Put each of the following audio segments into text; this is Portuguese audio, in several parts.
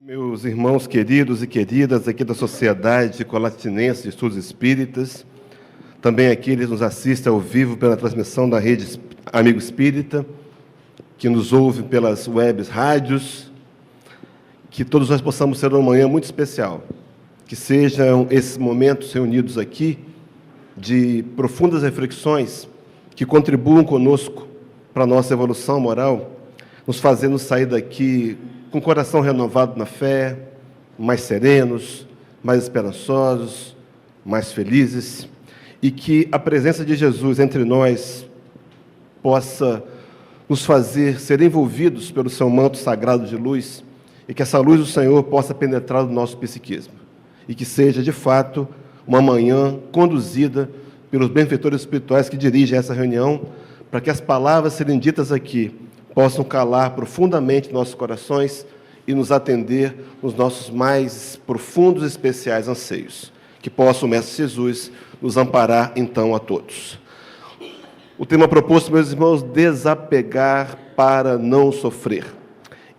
Meus irmãos queridos e queridas aqui da Sociedade Colatinense de Estudos Espíritas, também aqueles que nos assistem ao vivo pela transmissão da Rede Amigo Espírita, que nos ouve pelas webs rádios, que todos nós possamos ter uma manhã muito especial, que sejam esses momentos reunidos aqui de profundas reflexões que contribuam conosco para a nossa evolução moral, nos fazendo sair daqui com o coração renovado na fé, mais serenos, mais esperançosos, mais felizes, e que a presença de Jesus entre nós possa nos fazer ser envolvidos pelo seu manto sagrado de luz, e que essa luz do Senhor possa penetrar no nosso psiquismo, e que seja, de fato, uma manhã conduzida pelos benfeitores espirituais que dirigem essa reunião, para que as palavras serem ditas aqui possam calar profundamente nossos corações e nos atender nos nossos mais profundos e especiais anseios. Que possa o Mestre Jesus nos amparar, então, a todos. O tema proposto, meus irmãos, desapegar para não sofrer.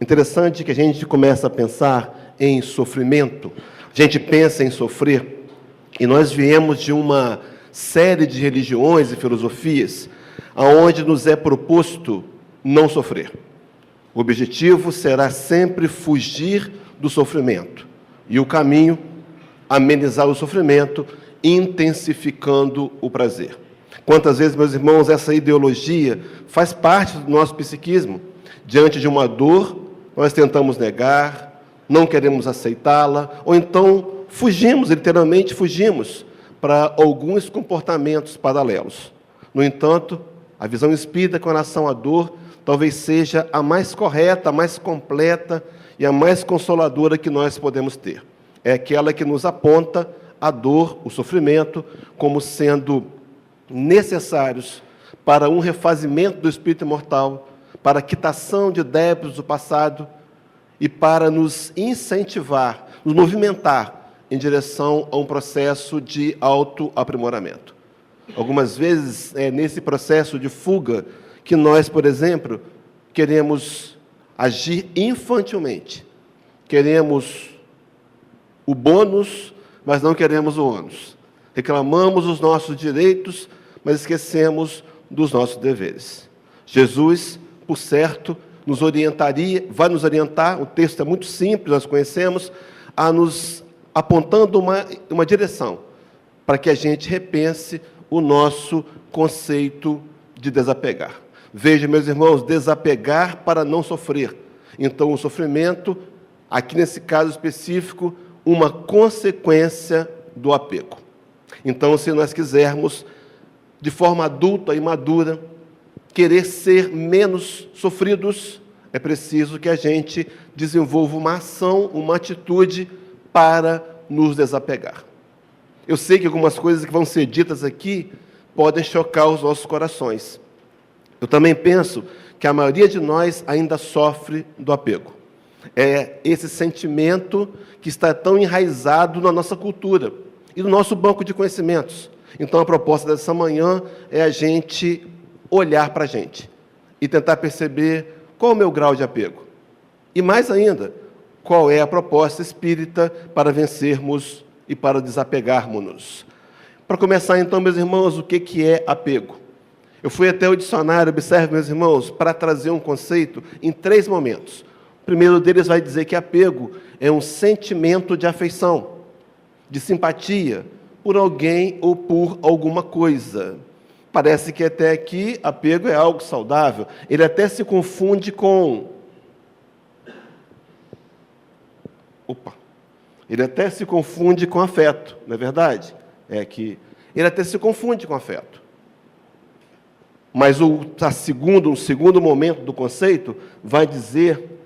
Interessante que a gente começa a pensar em sofrimento, a gente pensa em sofrer, e nós viemos de uma série de religiões e filosofias aonde nos é proposto não sofrer. O objetivo será sempre fugir do sofrimento. E o caminho, amenizar o sofrimento, intensificando o prazer. Quantas vezes, meus irmãos, essa ideologia faz parte do nosso psiquismo. Diante de uma dor, nós tentamos negar, não queremos aceitá-la, ou então fugimos, literalmente fugimos, para alguns comportamentos paralelos. No entanto, a visão espírita com relação à dor talvez seja a mais correta, a mais completa e a mais consoladora que nós podemos ter. É aquela que nos aponta a dor, o sofrimento, como sendo necessários para um refazimento do espírito imortal, para a quitação de débitos do passado e para nos incentivar, nos movimentar em direção a um processo de autoaprimoramento. Algumas vezes é nesse processo de fuga que nós, por exemplo, queremos agir infantilmente. Queremos o bônus, mas não queremos o ônus. Reclamamos os nossos direitos, mas esquecemos dos nossos deveres. Jesus, por certo, nos orientaria, vai nos orientar, o texto é muito simples, nós conhecemos, a nos apontando uma direção, para que a gente repense o nosso conceito de desapegar. Veja, meus irmãos, desapegar para não sofrer. Então, o sofrimento, aqui nesse caso específico, uma consequência do apego. Então, se nós quisermos, de forma adulta e madura, querer ser menos sofridos, é preciso que a gente desenvolva uma ação, uma atitude para nos desapegar. Eu sei que algumas coisas que vão ser ditas aqui podem chocar os nossos corações. Eu também penso que a maioria de nós ainda sofre do apego. É esse sentimento que está tão enraizado na nossa cultura e no nosso banco de conhecimentos. Então, a proposta dessa manhã é a gente olhar para a gente e tentar perceber qual é o meu grau de apego. E mais ainda, qual é a proposta espírita para vencermos e para desapegarmos-nos. Para começar, então, meus irmãos, o que é apego? Eu fui até o dicionário, observe, meus irmãos, para trazer um conceito em 3 momentos. O primeiro deles vai dizer que apego é um sentimento de afeição, de simpatia por alguém ou por alguma coisa. Parece que até aqui apego é algo saudável. Ele até se confunde com... Ele até se confunde com afeto, não é verdade? É que ele até se confunde com afeto. Mas um segundo momento do conceito vai dizer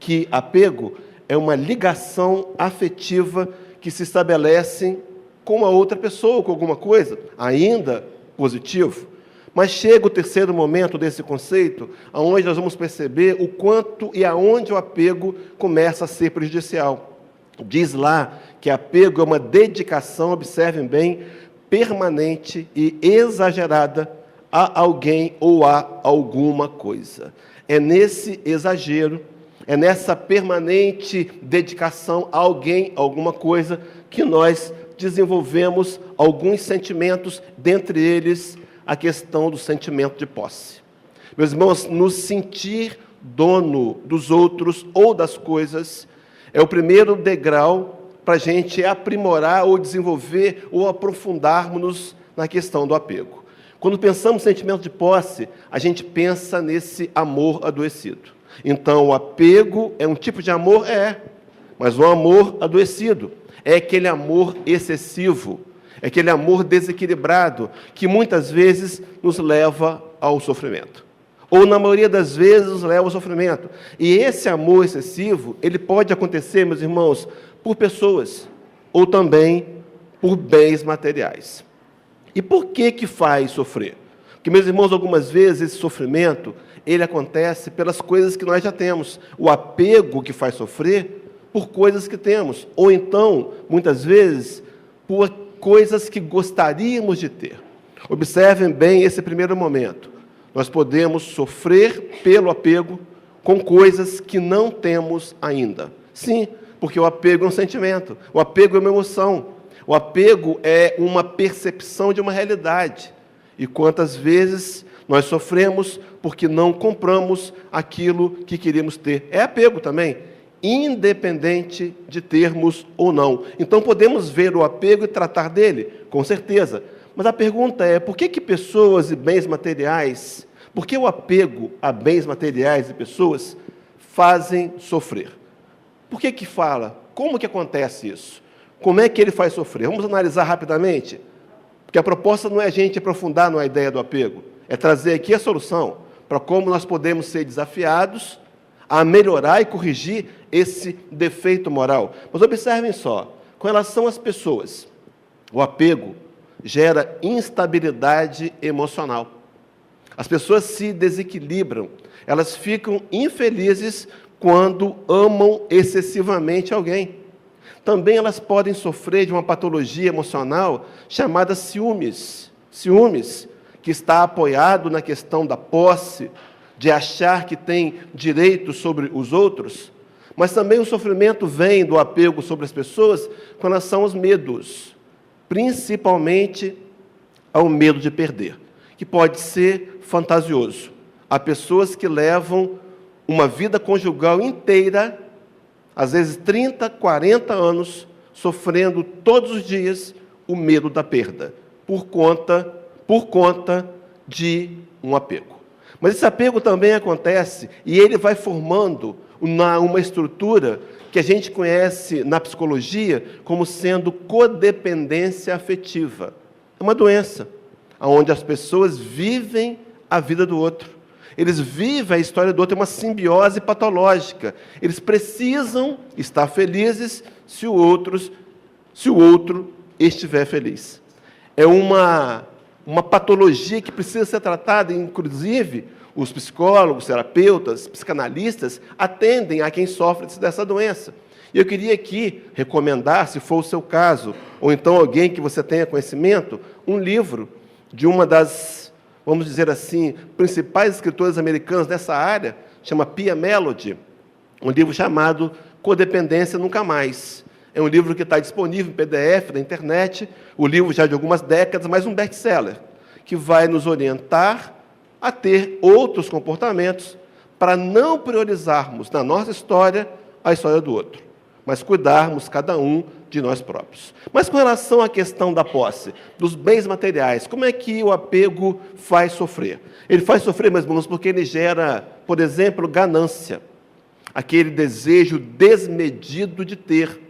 que apego é uma ligação afetiva que se estabelece com uma outra pessoa, com alguma coisa, ainda positivo. Mas chega o terceiro momento desse conceito, onde nós vamos perceber o quanto e aonde o apego começa a ser prejudicial. Diz lá que apego é uma dedicação, observem bem, permanente e exagerada a alguém ou a alguma coisa. É nesse exagero É nessa permanente dedicação a alguém, a alguma coisa, que nós desenvolvemos alguns sentimentos, dentre eles a questão do sentimento de posse. Meus irmãos, nos sentir dono dos outros ou das coisas é o primeiro degrau para a gente aprimorar ou desenvolver ou aprofundarmos na questão do apego. Quando pensamos em sentimento de posse, a gente pensa nesse amor adoecido. Então, o apego é um tipo de amor? Mas o amor adoecido é aquele amor excessivo, é aquele amor desequilibrado, que muitas vezes nos leva ao sofrimento. Ou, na maioria das vezes, nos leva ao sofrimento. E esse amor excessivo, ele pode acontecer, meus irmãos, por pessoas, ou também por bens materiais. E por que faz sofrer? Porque, meus irmãos, algumas vezes esse sofrimento, ele acontece pelas coisas que nós já temos. O apego que faz sofrer por coisas que temos, ou então, muitas vezes, por coisas que gostaríamos de ter. Observem bem esse primeiro momento. Nós podemos sofrer pelo apego com coisas que não temos ainda. Sim, porque o apego é um sentimento, o apego é uma emoção, o apego é uma percepção de uma realidade. E quantas vezes nós sofremos porque não compramos aquilo que queríamos ter? É apego também, independente de termos ou não. Então podemos ver o apego e tratar dele, com certeza. Mas a pergunta é, por que pessoas e bens materiais, por que o apego a bens materiais e pessoas fazem sofrer? Por que fala? Como que acontece isso? Como é que ele faz sofrer? Vamos analisar rapidamente, porque a proposta não é a gente aprofundar na ideia do apego, é trazer aqui a solução para como nós podemos ser desafiados a melhorar e corrigir esse defeito moral. Mas observem só, com relação às pessoas, o apego gera instabilidade emocional. As pessoas se desequilibram, elas ficam infelizes quando amam excessivamente alguém. Também elas podem sofrer de uma patologia emocional chamada ciúmes. Ciúmes, que está apoiado na questão da posse, de achar que tem direito sobre os outros. Mas também o sofrimento vem do apego sobre as pessoas com relação aos medos, principalmente ao medo de perder, que pode ser fantasioso. Há pessoas que levam uma vida conjugal inteira, às vezes 30, 40 anos, sofrendo todos os dias o medo da perda, por conta de um apego. Mas esse apego também acontece e ele vai formando uma estrutura que a gente conhece na psicologia como sendo codependência afetiva. É uma doença, onde as pessoas vivem a vida do outro. Eles vivem a história do outro, é uma simbiose patológica. Eles precisam estar felizes se o outro estiver feliz. É uma patologia que precisa ser tratada, inclusive os psicólogos, terapeutas, psicanalistas atendem a quem sofre dessa doença. E eu queria aqui recomendar, se for o seu caso, ou então alguém que você tenha conhecimento, um livro de uma das, vamos dizer assim, principais escritoras americanas dessa área, chama Pia Mellody, um livro chamado Codependência Nunca Mais. É um livro que está disponível em PDF na internet, o livro já de algumas décadas, mas um best-seller, que vai nos orientar a ter outros comportamentos para não priorizarmos na nossa história a história do outro, mas cuidarmos cada um de nós próprios. Mas com relação à questão da posse, dos bens materiais, como é que o apego faz sofrer? Ele faz sofrer, meus irmãos, porque ele gera, por exemplo, ganância, aquele desejo desmedido de ter,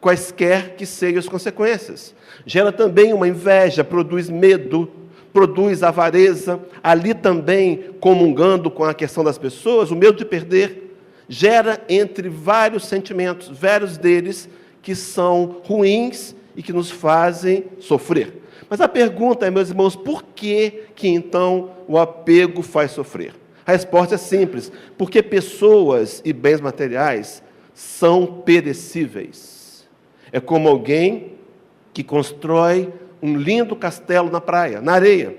quaisquer que sejam as consequências. Gera também uma inveja, produz medo, produz avareza, ali também comungando com a questão das pessoas, o medo de perder, gera entre vários sentimentos, vários deles que são ruins e que nos fazem sofrer. Mas a pergunta é, meus irmãos, por que então o apego faz sofrer? A resposta é simples, porque pessoas e bens materiais são perecíveis. É como alguém que constrói um lindo castelo na praia, na areia,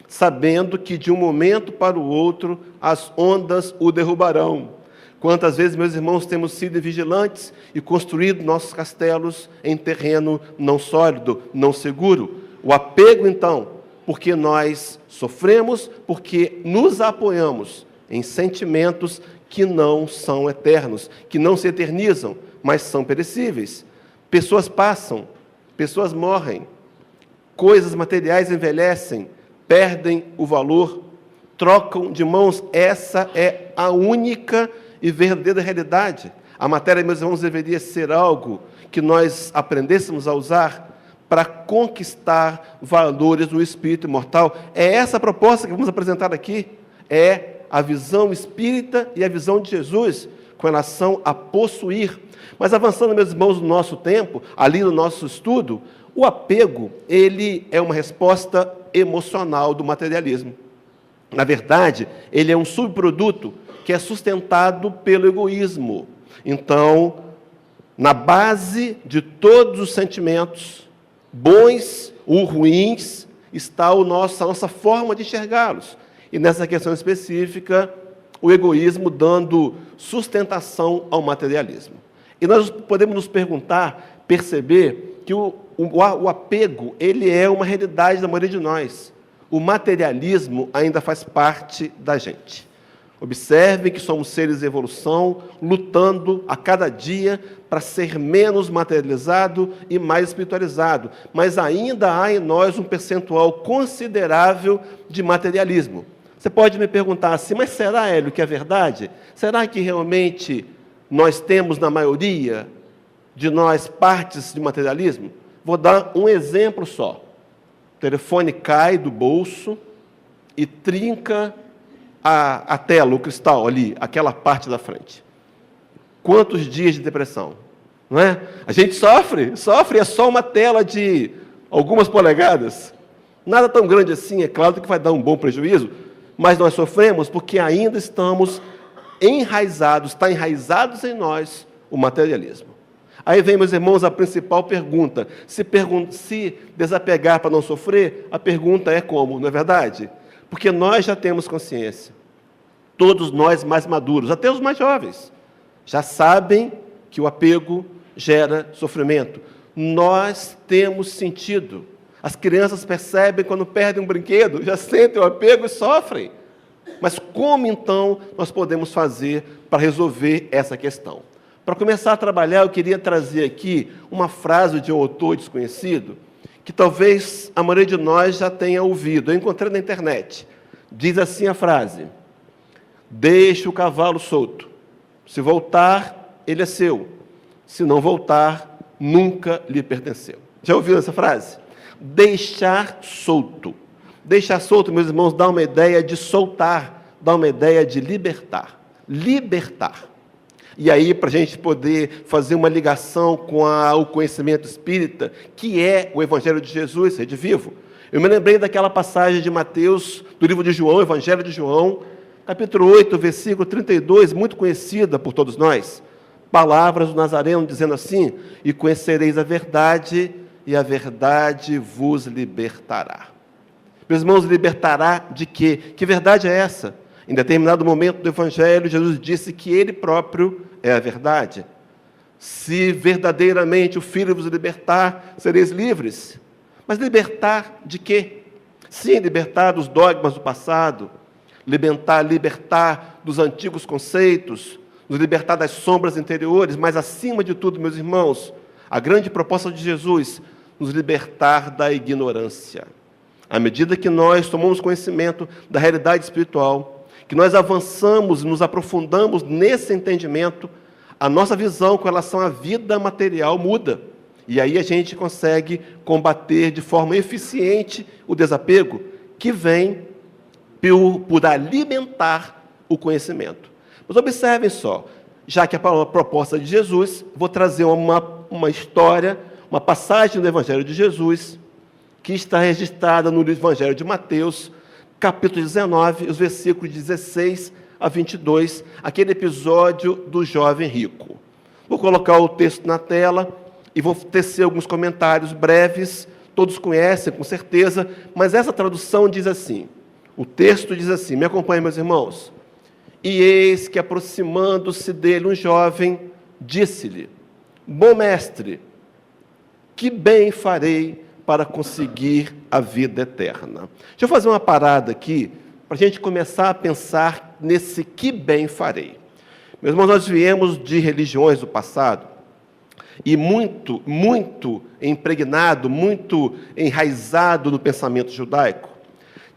sabendo que de um momento para o outro as ondas o derrubarão. Quantas vezes, meus irmãos, temos sido vigilantes e construído nossos castelos em terreno não sólido, não seguro. O apego, então, porque nós sofremos, porque nos apoiamos em sentimentos que não são eternos, que não se eternizam, mas são perecíveis. Pessoas passam, pessoas morrem, coisas materiais envelhecem, perdem o valor, trocam de mãos. Essa é a única e verdadeira realidade. A matéria, meus irmãos, deveria ser algo que nós aprendêssemos a usar para conquistar valores do espírito imortal. É essa a proposta que vamos apresentar aqui. É a visão espírita e a visão de Jesus com relação a possuir. Mas avançando, meus irmãos, no nosso tempo, ali no nosso estudo, o apego, ele é uma resposta emocional do materialismo. Na verdade, ele é um subproduto que é sustentado pelo egoísmo. Então, na base de todos os sentimentos, bons ou ruins, está a nossa forma de enxergá-los. E nessa questão específica, o egoísmo dando sustentação ao materialismo. E nós podemos nos perguntar, perceber, que o apego, ele é uma realidade da maioria de nós. O materialismo ainda faz parte da gente. Observem que somos seres de evolução, lutando a cada dia para ser menos materializado e mais espiritualizado. Mas ainda há em nós um percentual considerável de materialismo. Você pode me perguntar assim, mas será, Hélio, que é verdade? Será que realmente nós temos, na maioria de nós, partes de materialismo? Vou dar um exemplo só. O telefone cai do bolso e trinca a tela, o cristal ali, aquela parte da frente. Quantos dias de depressão? Não é? A gente sofre, é só uma tela de algumas polegadas. Nada tão grande assim, é claro que vai dar um bom prejuízo, mas nós sofremos porque ainda estamos enraizados, está enraizados em nós o materialismo. Aí vem, meus irmãos, a principal pergunta. Se desapegar para não sofrer, a pergunta é como, não é verdade? Porque nós já temos consciência. Todos nós mais maduros, até os mais jovens, já sabem que o apego gera sofrimento. Nós temos sentido. As crianças percebem quando perdem um brinquedo, já sentem o apego e sofrem. Mas como, então, nós podemos fazer para resolver essa questão? Para começar a trabalhar, eu queria trazer aqui uma frase de um autor desconhecido, que talvez a maioria de nós já tenha ouvido. Eu encontrei na internet. Diz assim a frase: deixe o cavalo solto. Se voltar, ele é seu. Se não voltar, nunca lhe pertenceu. Já ouviram essa frase? Deixar solto. Deixar solto, meus irmãos, dá uma ideia de soltar, dá uma ideia de libertar. Libertar. E aí, para a gente poder fazer uma ligação com o conhecimento espírita, que é o Evangelho de Jesus, Rede Vivo, eu me lembrei daquela passagem de Mateus, do livro de João, Evangelho de João, capítulo 8, versículo 32, muito conhecida por todos nós. Palavras do Nazareno dizendo assim: e conhecereis a verdade, e a verdade vos libertará. Meus irmãos, libertará de quê? Que verdade é essa? Em determinado momento do Evangelho, Jesus disse que Ele próprio é a verdade. Se verdadeiramente o Filho vos libertar, sereis livres. Mas libertar de quê? Sim, libertar dos dogmas do passado, libertar dos antigos conceitos, nos libertar das sombras interiores, mas acima de tudo, meus irmãos, a grande proposta de Jesus, nos libertar da ignorância. À medida que nós tomamos conhecimento da realidade espiritual, que nós avançamos e nos aprofundamos nesse entendimento, a nossa visão com relação à vida material muda. E aí a gente consegue combater de forma eficiente o desapego, que vem por alimentar o conhecimento. Mas observem só, já que a proposta de Jesus, vou trazer uma história, uma passagem do Evangelho de Jesus, que está registrada no Evangelho de Mateus, capítulo 19, os versículos 16 a 22, aquele episódio do jovem rico. Vou colocar o texto na tela e vou tecer alguns comentários breves, todos conhecem com certeza, mas essa tradução diz assim, o texto diz assim, me acompanhem, meus irmãos: E eis que, aproximando-se dele um jovem, disse-lhe: Bom mestre, que bem farei para conseguir a vida eterna? Deixa eu fazer uma parada aqui, para a gente começar a pensar nesse que bem farei. Meus irmãos, nós viemos de religiões do passado, e muito impregnado, muito enraizado no pensamento judaico,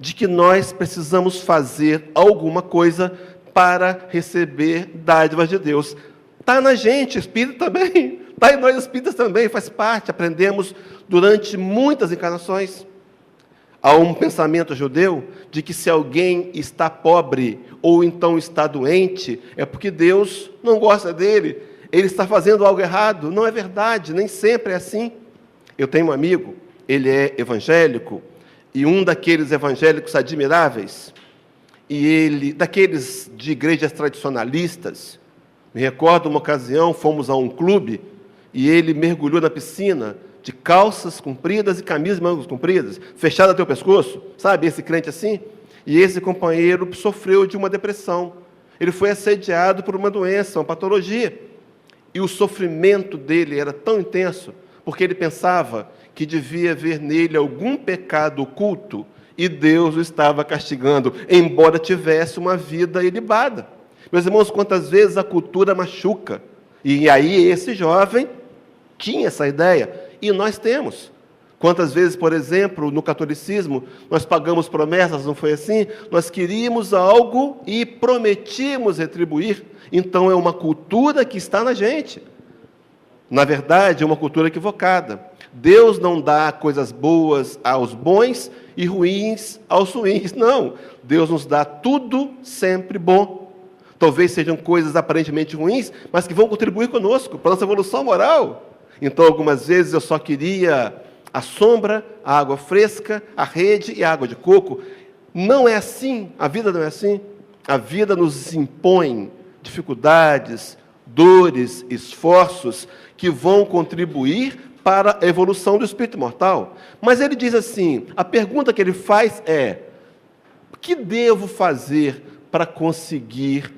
de que nós precisamos fazer alguma coisa para receber dádivas de Deus. Está na gente, espírito também, está em nós espíritas também, faz parte, aprendemos durante muitas encarnações. Há um pensamento judeu de que se alguém está pobre ou então está doente, é porque Deus não gosta dele, ele está fazendo algo errado. Não é verdade, nem sempre é assim. Eu tenho um amigo, ele é evangélico, e um daqueles evangélicos admiráveis, e ele, daqueles de igrejas tradicionalistas. Me recordo uma ocasião, fomos a um clube, e ele mergulhou na piscina, de calças compridas e camisas de mangas compridas, fechada até o pescoço, sabe, esse crente assim? E esse companheiro sofreu de uma depressão. Ele foi assediado por uma doença, uma patologia. E o sofrimento dele era tão intenso, porque ele pensava que devia haver nele algum pecado oculto, e Deus o estava castigando, embora tivesse uma vida ilibada. Meus irmãos, quantas vezes a cultura machuca? E aí esse jovem tinha essa ideia, e nós temos. Quantas vezes, por exemplo, no catolicismo, nós pagamos promessas, não foi assim? Nós queríamos algo e prometíamos retribuir. Então é uma cultura que está na gente. Na verdade, é uma cultura equivocada. Deus não dá coisas boas aos bons e ruins aos ruins. Não, Deus nos dá tudo sempre bom. Talvez sejam coisas aparentemente ruins, mas que vão contribuir conosco, para a nossa evolução moral. Então, algumas vezes eu só queria a sombra, a água fresca, a rede e a água de coco. Não é assim, a vida não é assim. A vida nos impõe dificuldades, dores, esforços que vão contribuir para a evolução do espírito mortal. Mas ele diz assim, a pergunta que ele faz é: o que devo fazer para conseguir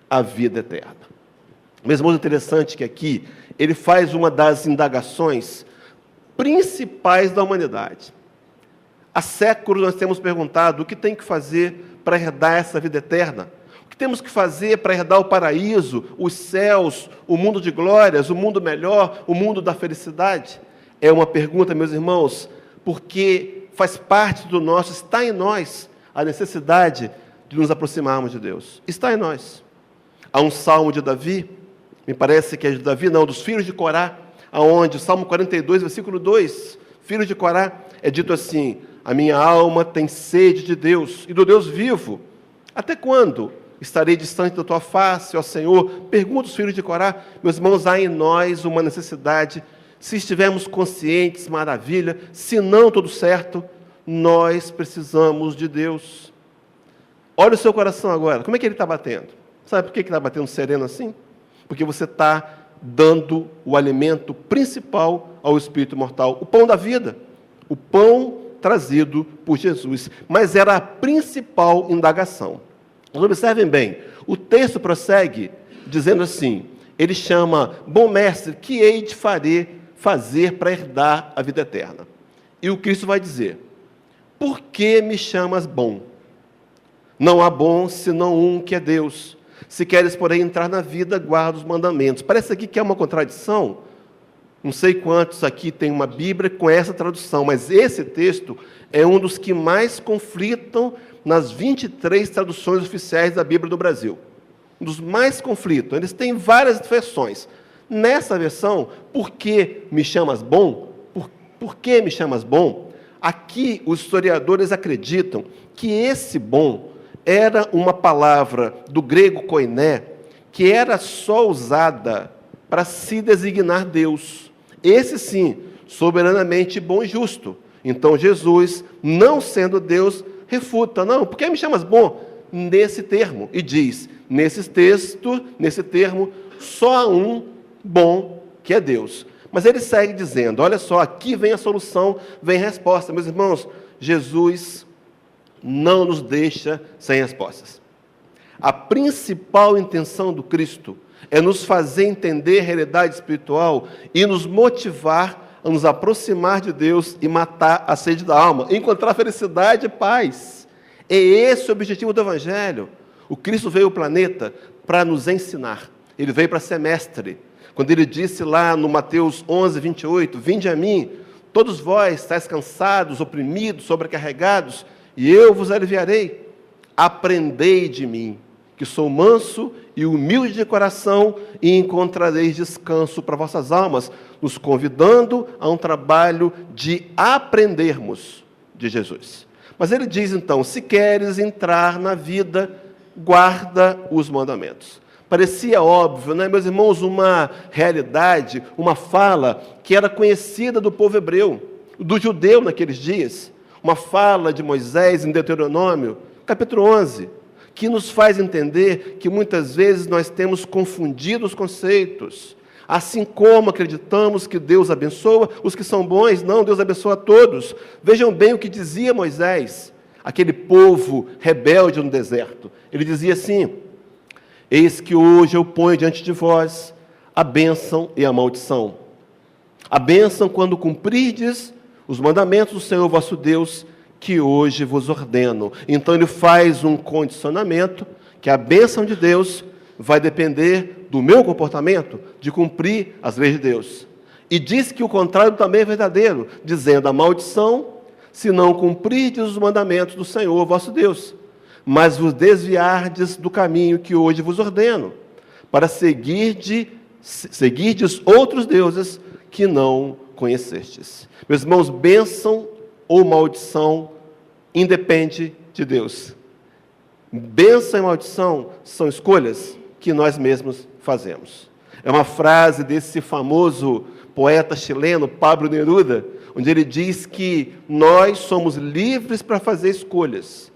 a vida eterna? Mas é muito interessante que aqui ele faz uma das indagações principais da humanidade. Há séculos nós temos perguntado o que tem que fazer para herdar essa vida eterna. O que temos que fazer para herdar o paraíso, os céus, o mundo de glórias, o mundo melhor, o mundo da felicidade? É uma pergunta, meus irmãos, porque faz parte do nosso, está em nós a necessidade de nos aproximarmos de Deus. Está em nós. Há um salmo de Davi, me parece que é de Davi, não, dos filhos de Corá, aonde o Salmo 42, versículo 2, filhos de Corá, é dito assim: a minha alma tem sede de Deus e do Deus vivo. Até quando estarei distante da tua face, ó Senhor? Pergunta os filhos de Corá. Meus irmãos, há em nós uma necessidade. Se estivermos conscientes, maravilha. Se não, tudo certo. Nós precisamos de Deus. Olha o seu coração agora. Como é que ele está batendo? Sabe por que está batendo sereno assim? Porque você está dando o alimento principal ao espírito mortal, o pão da vida, o pão trazido por Jesus. Mas era a principal indagação. Mas observem bem, o texto prossegue dizendo assim, ele chama: bom mestre, que hei de fazer para herdar a vida eterna? E o Cristo vai dizer: por que me chamas bom? Não há bom senão um, que é Deus. Se queres, porém, entrar na vida, guarda os mandamentos. Parece aqui que é uma contradição. Não sei quantos aqui têm uma Bíblia com essa tradução, mas esse texto é um dos que mais conflitam nas 23 traduções oficiais da Bíblia do Brasil. Um dos mais conflitam. Eles têm várias versões. Nessa versão, por que me chamas bom? Por que me chamas bom? Aqui, os historiadores acreditam que esse bom era uma palavra do grego koiné, que era só usada para se designar Deus. Esse sim, soberanamente bom e justo. Então Jesus, não sendo Deus, refuta: não, por que me chamas bom? Nesse termo, e diz, nesse termo, só há um bom, que é Deus. Mas ele segue dizendo, olha só, aqui vem a solução, vem a resposta. Meus irmãos, Jesus não nos deixa sem respostas. a principal intenção do Cristo é nos fazer entender a realidade espiritual e nos motivar a nos aproximar de Deus e matar a sede da alma, encontrar felicidade e paz. É esse o objetivo do Evangelho. O Cristo veio ao planeta para nos ensinar. Ele veio para ser mestre. Quando ele disse lá no Mateus 11, 28, vinde a mim, todos vós estáis cansados, oprimidos, sobrecarregados, e eu vos aliviarei. Aprendei de mim, que sou manso e humilde de coração, e encontrareis descanso para vossas almas, nos convidando a um trabalho de aprendermos de Jesus. Mas ele diz então, se queres entrar na vida, guarda os mandamentos. Parecia óbvio, né, meus irmãos, uma realidade, uma fala que era conhecida do povo hebreu, do judeu naqueles dias, uma fala de Moisés em Deuteronômio, capítulo 11, que nos faz entender que muitas vezes nós temos confundido os conceitos. Assim como acreditamos que Deus abençoa os que são bons, não, Deus abençoa a todos. Vejam bem o que dizia Moisés, aquele povo rebelde no deserto. Ele dizia assim, eis que hoje eu ponho diante de vós a bênção e a maldição. A bênção quando cumprirdes os mandamentos do Senhor vosso Deus, que hoje vos ordeno. Então ele faz um condicionamento, que a bênção de Deus vai depender do meu comportamento, de cumprir as leis de Deus. E diz que o contrário também é verdadeiro, dizendo a maldição, se não cumprirdes os mandamentos do Senhor vosso Deus, mas vos desviardes do caminho que hoje vos ordeno, para seguirdes outros deuses que não conhecestes. Meus irmãos, bênção ou maldição independe de Deus. Bênção e maldição são escolhas que nós mesmos fazemos. É uma frase desse famoso poeta chileno, Pablo Neruda, onde ele diz que nós somos livres para fazer escolhas,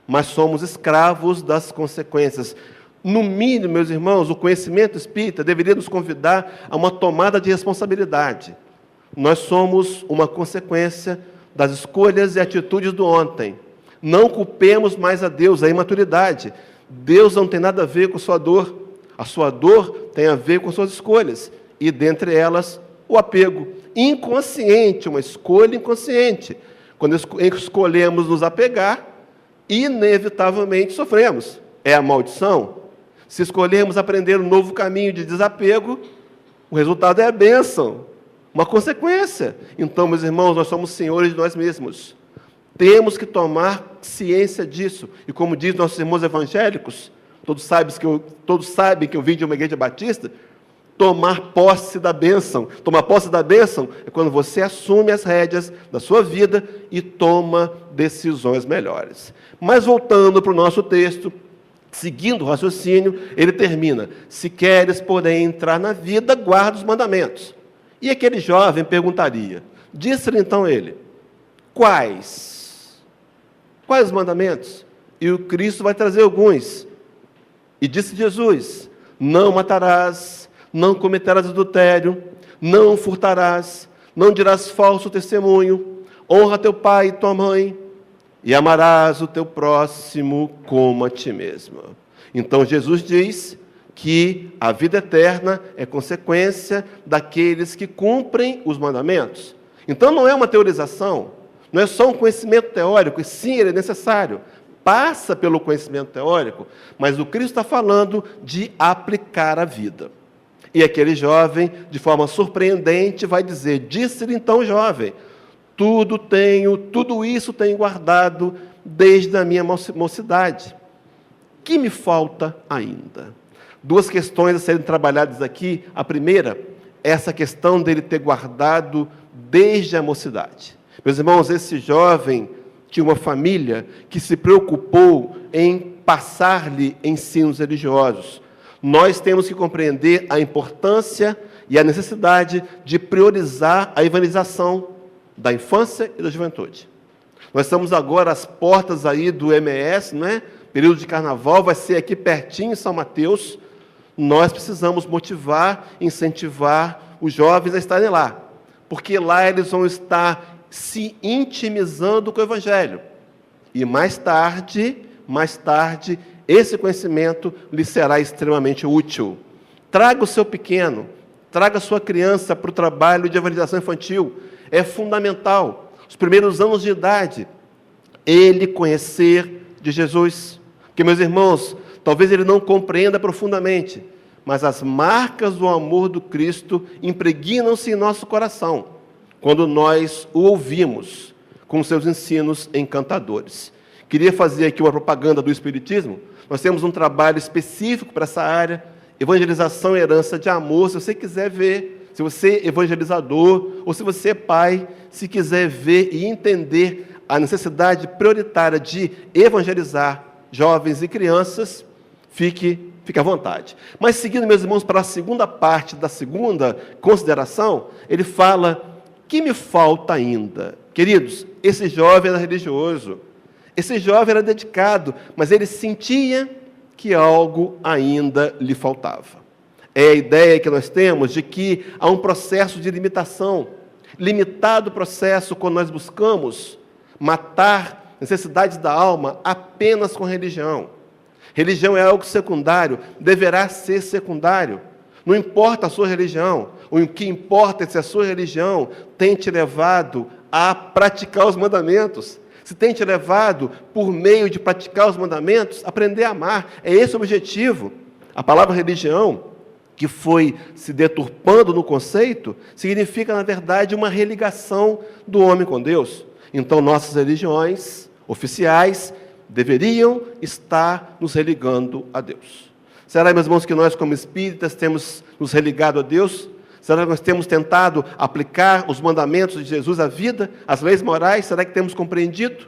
mas somos escravos das consequências. No mínimo, meus irmãos, o conhecimento espírita deveria nos convidar a uma tomada de responsabilidade. Nós somos uma consequência das escolhas e atitudes do ontem. Não culpemos mais a Deus, a imaturidade. Deus não tem nada a ver com sua dor. A sua dor tem a ver com suas escolhas. E, dentre elas, o apego. Inconsciente, uma escolha inconsciente. Quando escolhemos nos apegar, inevitavelmente sofremos. É a maldição. Se escolhermos aprender um novo caminho de desapego, o resultado é a bênção. Uma consequência. Então, meus irmãos, nós somos senhores de nós mesmos. Temos que tomar ciência disso. E como diz nossos irmãos evangélicos, todos sabem que eu vim de uma igreja batista, tomar posse da bênção. Tomar posse da bênção é quando você assume as rédeas da sua vida e toma decisões melhores. Mas voltando para o nosso texto, seguindo o raciocínio, ele termina, se queres, porém, entrar na vida, guarda os mandamentos. E aquele jovem perguntaria, disse-lhe então ele, quais? Quais os mandamentos? E o Cristo vai trazer alguns. E disse Jesus, não matarás, não cometerás adultério, não furtarás, não dirás falso testemunho, honra teu pai e tua mãe, e amarás o teu próximo como a ti mesmo. Então Jesus diz que a vida eterna é consequência daqueles que cumprem os mandamentos. Então não é uma teorização, não é só um conhecimento teórico, e sim, ele é necessário. Passa pelo conhecimento teórico, mas o Cristo está falando de aplicar a vida. E aquele jovem, de forma surpreendente, vai dizer, disse-lhe então jovem, tudo isso tenho guardado desde a minha mocidade. Que me falta ainda? Duas questões a serem trabalhadas aqui. A primeira, essa questão dele ter guardado desde a mocidade. Meus irmãos, esse jovem tinha uma família que se preocupou em passar-lhe ensinos religiosos. Nós temos que compreender a importância e a necessidade de priorizar a evangelização da infância e da juventude. Nós estamos agora às portas aí do MS, não é? Período de carnaval, vai ser aqui pertinho em São Mateus. Nós precisamos motivar, incentivar os jovens a estarem lá, porque lá eles vão estar se intimizando com o Evangelho. E mais tarde, esse conhecimento lhe será extremamente útil. Traga o seu pequeno, traga a sua criança para o trabalho de evangelização infantil. É fundamental, os primeiros anos de idade, ele conhecer de Jesus. Porque, meus irmãos, talvez ele não compreenda profundamente, mas as marcas do amor do Cristo impregnam-se em nosso coração, quando nós o ouvimos com seus ensinos encantadores. Queria fazer aqui uma propaganda do Espiritismo. Nós temos um trabalho específico para essa área, evangelização e herança de amor. Se você quiser ver, se você é evangelizador, ou se você é pai, se quiser ver e entender a necessidade prioritária de evangelizar jovens e crianças, fique à vontade. Mas seguindo, meus irmãos, para a segunda parte da segunda consideração, ele fala: que me falta ainda? Queridos, esse jovem era religioso, esse jovem era dedicado, mas ele sentia que algo ainda lhe faltava. É a ideia que nós temos de que há um processo de limitação, limitado processo quando nós buscamos matar necessidades da alma apenas com religião. Religião é algo secundário, deverá ser secundário. Não importa a sua religião, o que importa é se a sua religião tem te levado a praticar os mandamentos. Se tem te levado, por meio de praticar os mandamentos, aprender a amar. É esse o objetivo. A palavra religião, que foi se deturpando no conceito, significa, na verdade, uma religação do homem com Deus. Então, nossas religiões oficiais deveriam estar nos religando a Deus. Será, meus irmãos, que nós, como espíritas, temos nos religado a Deus? Será que nós temos tentado aplicar os mandamentos de Jesus à vida, as leis morais? Será que temos compreendido?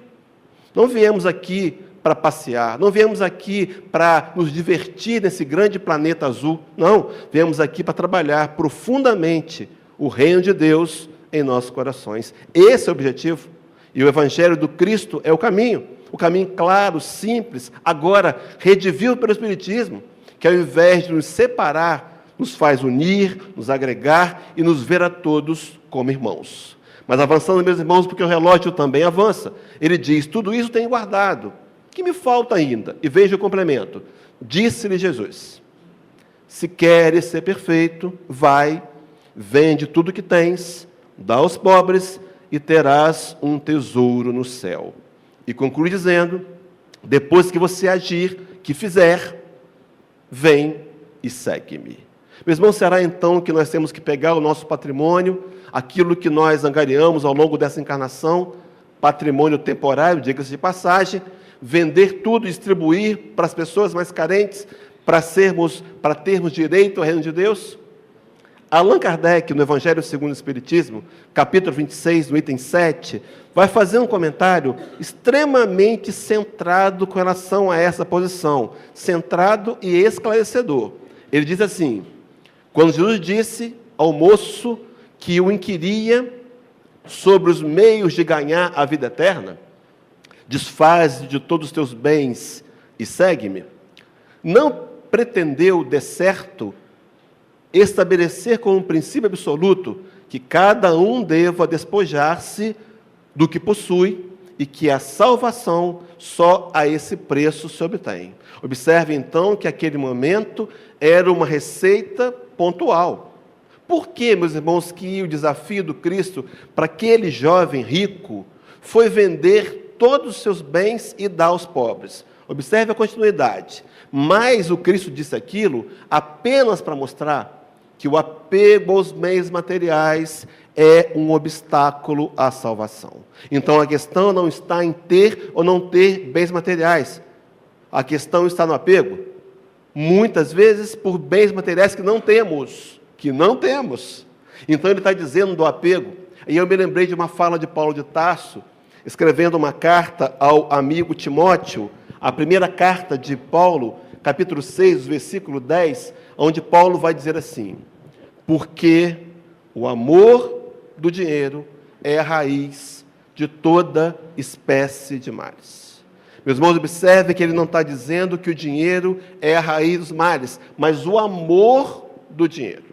Não viemos aqui para passear, não viemos aqui para nos divertir nesse grande planeta azul. Não, viemos aqui para trabalhar profundamente o reino de Deus em nossos corações. Esse é o objetivo. E o Evangelho do Cristo é o caminho claro, simples, agora redivido pelo Espiritismo, que ao invés de nos separar, nos faz unir, nos agregar e nos ver a todos como irmãos. Mas avançando, meus irmãos, porque o relógio também avança, ele diz: tudo isso tenho guardado, que me falta ainda? E veja o complemento: disse-lhe Jesus: se queres ser perfeito, vai, vende tudo que tens, dá aos pobres e terás um tesouro no céu. E conclui dizendo: depois que você agir, que fizer, vem e segue-me. Meus irmãos, será então que nós temos que pegar o nosso patrimônio, aquilo que nós angariamos ao longo dessa encarnação, patrimônio temporário, diga-se de passagem, vender tudo e distribuir para as pessoas mais carentes, para termos direito ao reino de Deus? Allan Kardec, no Evangelho segundo o Espiritismo, capítulo 26, no item 7, vai fazer um comentário extremamente centrado com relação a essa posição, centrado e esclarecedor. Ele diz assim: quando Jesus disse ao moço que o inquiria sobre os meios de ganhar a vida eterna, desfaz de todos os teus bens e segue-me, não pretendeu, de certo, estabelecer como um princípio absoluto que cada um deva despojar-se do que possui e que a salvação só a esse preço se obtém. Observe, então, que aquele momento era uma receita pontual. Por que, meus irmãos, que o desafio do Cristo para aquele jovem rico foi vender todos os seus bens e dar aos pobres? Observe a continuidade. Mas o Cristo disse aquilo apenas para mostrar que o apego aos meios materiais é um obstáculo à salvação. Então, a questão não está em ter ou não ter bens materiais. A questão está no apego. Muitas vezes por bens materiais que não temos. Então, ele está dizendo do apego. E eu me lembrei de uma fala de Paulo de Tarso, escrevendo uma carta ao amigo Timóteo, a primeira carta de Paulo, capítulo 6, versículo 10, onde Paulo vai dizer assim: porque o amor do dinheiro é a raiz de toda espécie de males. Meus irmãos, observe que ele não está dizendo que o dinheiro é a raiz dos males, mas o amor do dinheiro.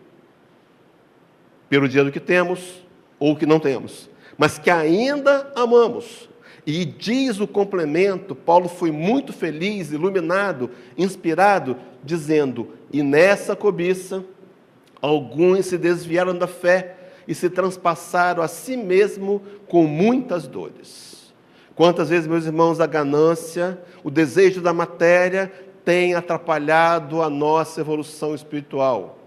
Pelo dinheiro que temos ou que não temos, mas que ainda amamos. E diz o complemento, Paulo foi muito feliz, iluminado, inspirado, dizendo: e nessa cobiça, alguns se desviaram da fé e se transpassaram a si mesmo com muitas dores. Quantas vezes, meus irmãos, a ganância, o desejo da matéria tem atrapalhado a nossa evolução espiritual.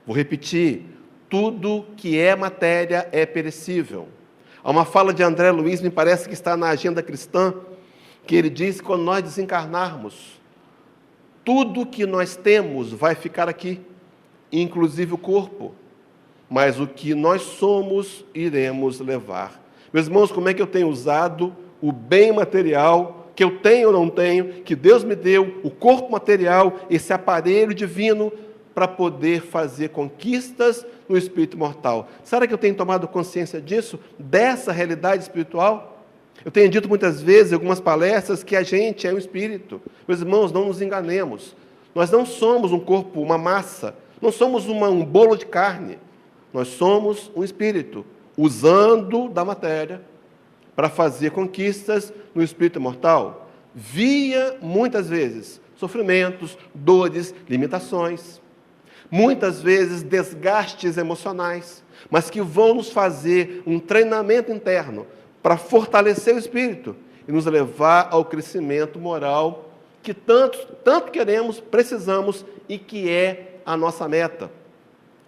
Vou repetir, tudo que é matéria é perecível. Há uma fala de André Luiz, me parece que está na agenda cristã, que ele diz que quando nós desencarnarmos, tudo que nós temos vai ficar aqui, inclusive o corpo, mas o que nós somos iremos levar. Meus irmãos, como é que eu tenho usado o bem material, que eu tenho ou não tenho, que Deus me deu, o corpo material, esse aparelho divino, para poder fazer conquistas no espírito mortal? Será que eu tenho tomado consciência disso, dessa realidade espiritual? Eu tenho dito muitas vezes, em algumas palestras, que a gente é um espírito. Meus irmãos, não nos enganemos. Nós não somos um corpo, uma massa. Não somos um bolo de carne. Nós somos um espírito, usando da matéria para fazer conquistas no espírito mortal, via, muitas vezes, sofrimentos, dores, limitações. Muitas vezes desgastes emocionais, mas que vão nos fazer um treinamento interno para fortalecer o espírito e nos levar ao crescimento moral que tanto queremos, precisamos e que é a nossa meta.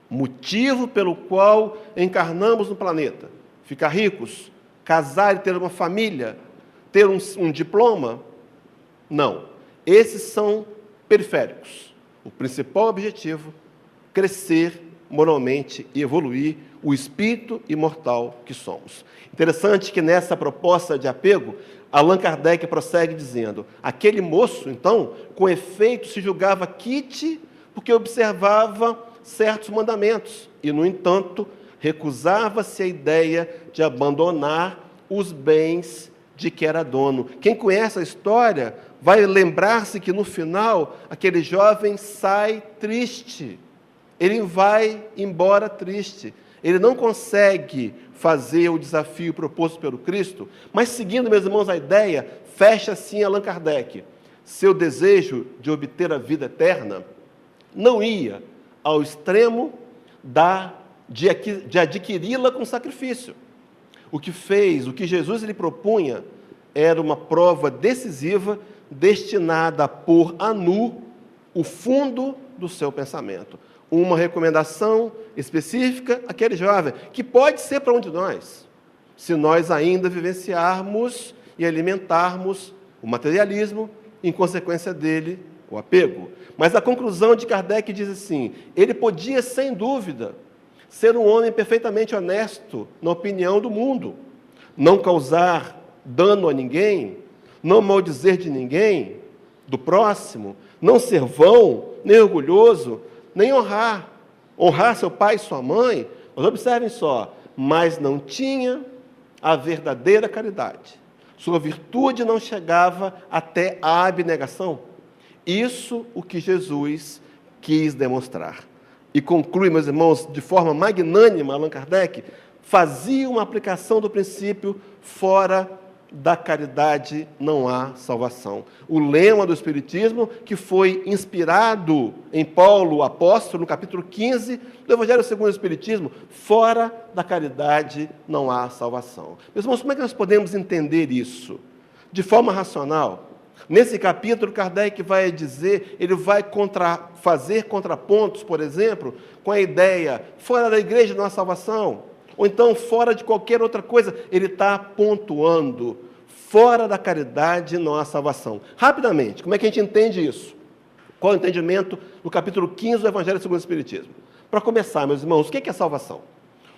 Motivo pelo qual encarnamos no planeta. Ficar ricos, casar e ter uma família, ter um diploma? Não. Esses são periféricos. O principal objetivo, crescer moralmente e evoluir o espírito imortal que somos. Interessante que nessa proposta de apego, Allan Kardec prossegue dizendo: aquele moço, então, com efeito, se julgava quite porque observava certos mandamentos e, no entanto, recusava-se a ideia de abandonar os bens de que era dono. Quem conhece a história vai lembrar-se que, no final, aquele jovem sai triste. Ele vai embora triste. Ele não consegue fazer o desafio proposto pelo Cristo, mas, seguindo, meus irmãos, a ideia, fecha assim Allan Kardec. Seu desejo de obter a vida eterna não ia ao extremo de adquiri-la com sacrifício. O que fez, o que Jesus lhe propunha, era uma prova decisiva destinada a pôr a nu o fundo do seu pensamento. Uma recomendação específica àquele jovem, que pode ser para um de nós, se nós ainda vivenciarmos e alimentarmos o materialismo, em consequência dele, o apego. Mas a conclusão de Kardec diz assim: ele podia, sem dúvida, ser um homem perfeitamente honesto na opinião do mundo, não causar dano a ninguém, não maldizer de ninguém, do próximo, não ser vão, nem orgulhoso, nem honrar seu pai e sua mãe. Mas observem só, mas não tinha a verdadeira caridade. Sua virtude não chegava até a abnegação. Isso o que Jesus quis demonstrar. E conclui, meus irmãos, de forma magnânima, Allan Kardec, fazia uma aplicação do princípio: fora da caridade não há salvação. O lema do Espiritismo, que foi inspirado em Paulo, o apóstolo, no capítulo 15 do Evangelho segundo o Espiritismo: fora da caridade não há salvação. Meus irmãos, como é que nós podemos entender isso? De forma racional. Nesse capítulo, Kardec vai dizer, ele vai fazer contrapontos, por exemplo, com a ideia: fora da igreja não há salvação, ou então fora de qualquer outra coisa. Ele está pontuando: fora da caridade não há salvação. Rapidamente, como é que a gente entende isso? Qual é o entendimento do capítulo 15 do Evangelho segundo o Espiritismo? Para começar, meus irmãos, o que é salvação?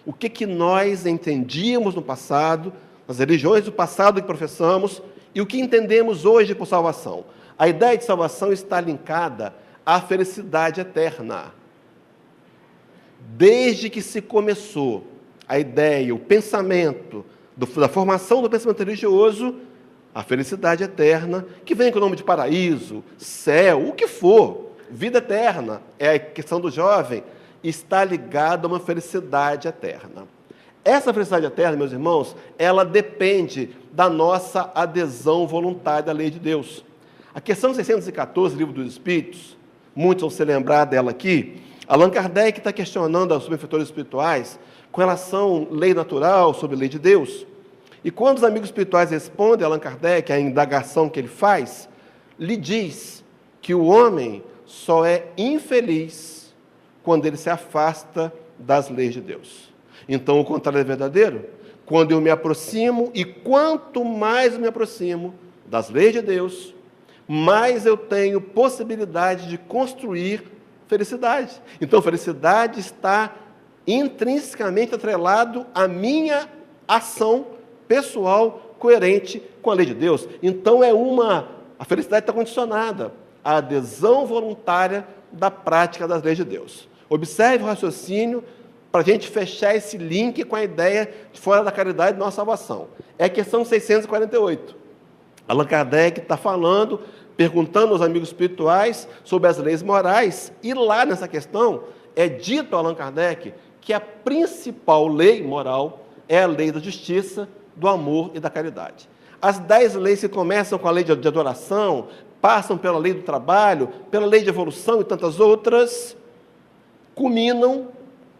O que nós entendíamos no passado, nas religiões do passado que professamos, e o que entendemos hoje por salvação? A ideia de salvação está linkada à felicidade eterna. Desde que se começou a ideia, o pensamento, da formação do pensamento religioso, a felicidade eterna, que vem com o nome de paraíso, céu, o que for, vida eterna, é a questão do jovem, está ligada a uma felicidade eterna. Essa felicidade eterna, meus irmãos, ela depende da nossa adesão voluntária à lei de Deus. A questão 614, Livro dos Espíritos, muitos vão se lembrar dela aqui. Allan Kardec está questionando os benfeitores espirituais com relação à lei natural sobre a lei de Deus. E quando os amigos espirituais respondem a Allan Kardec, a indagação que ele faz, lhe diz que o homem só é infeliz quando ele se afasta das leis de Deus. Então, o contrário é verdadeiro. Quando eu me aproximo, e quanto mais eu me aproximo das leis de Deus, mais eu tenho possibilidade de construir felicidade. Então, felicidade está intrinsecamente atrelado à minha ação pessoal coerente com a lei de Deus. Então, a felicidade está condicionada à adesão voluntária da prática das leis de Deus. Observe o raciocínio para a gente fechar esse link com a ideia de fora da caridade de nossa salvação. É a questão 648. Allan Kardec está falando, perguntando aos amigos espirituais sobre as leis morais, e lá nessa questão é dito a Allan Kardec que a principal lei moral é a lei da justiça, do amor e da caridade. As 10 leis que começam com a lei de adoração, passam pela lei do trabalho, pela lei de evolução e tantas outras, culminam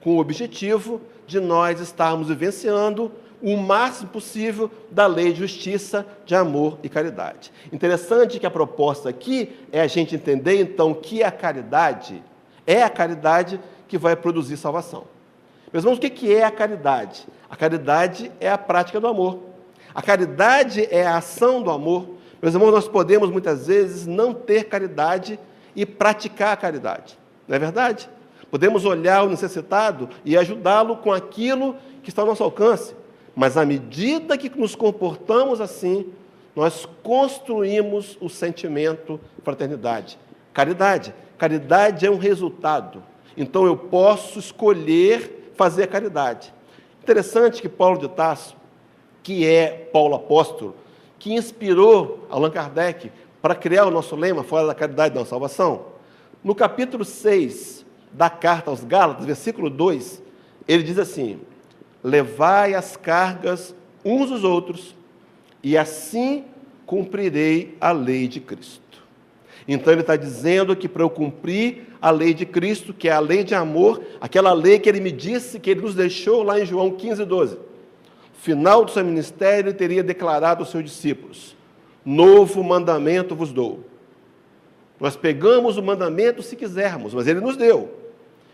com o objetivo de nós estarmos vivenciando o máximo possível da lei de justiça, de amor e caridade. Interessante que a proposta aqui é a gente entender, então, que a caridade é a caridade que vai produzir salvação. Meus irmãos, o que é a caridade? A caridade é a prática do amor. A caridade é a ação do amor. Meus irmãos, nós podemos, muitas vezes, não ter caridade e praticar a caridade. Não é verdade? Podemos olhar o necessitado e ajudá-lo com aquilo que está ao nosso alcance. Mas, à medida que nos comportamos assim, nós construímos o sentimento de fraternidade. Caridade. Caridade é um resultado. Então, eu posso escolher fazer a caridade. Interessante que Paulo de Tarso, que é Paulo apóstolo, que inspirou Allan Kardec para criar o nosso lema, fora da caridade, da salvação, no capítulo 6 da carta aos Gálatas, versículo 2, ele diz assim: levai as cargas uns dos outros, e assim cumprirei a lei de Cristo. Então ele está dizendo que para eu cumprir a lei de Cristo, que é a lei de amor, aquela lei que ele me disse, que ele nos deixou lá em João 15:12, final do seu ministério, ele teria declarado aos seus discípulos: novo mandamento vos dou. Nós pegamos o mandamento se quisermos, mas ele nos deu: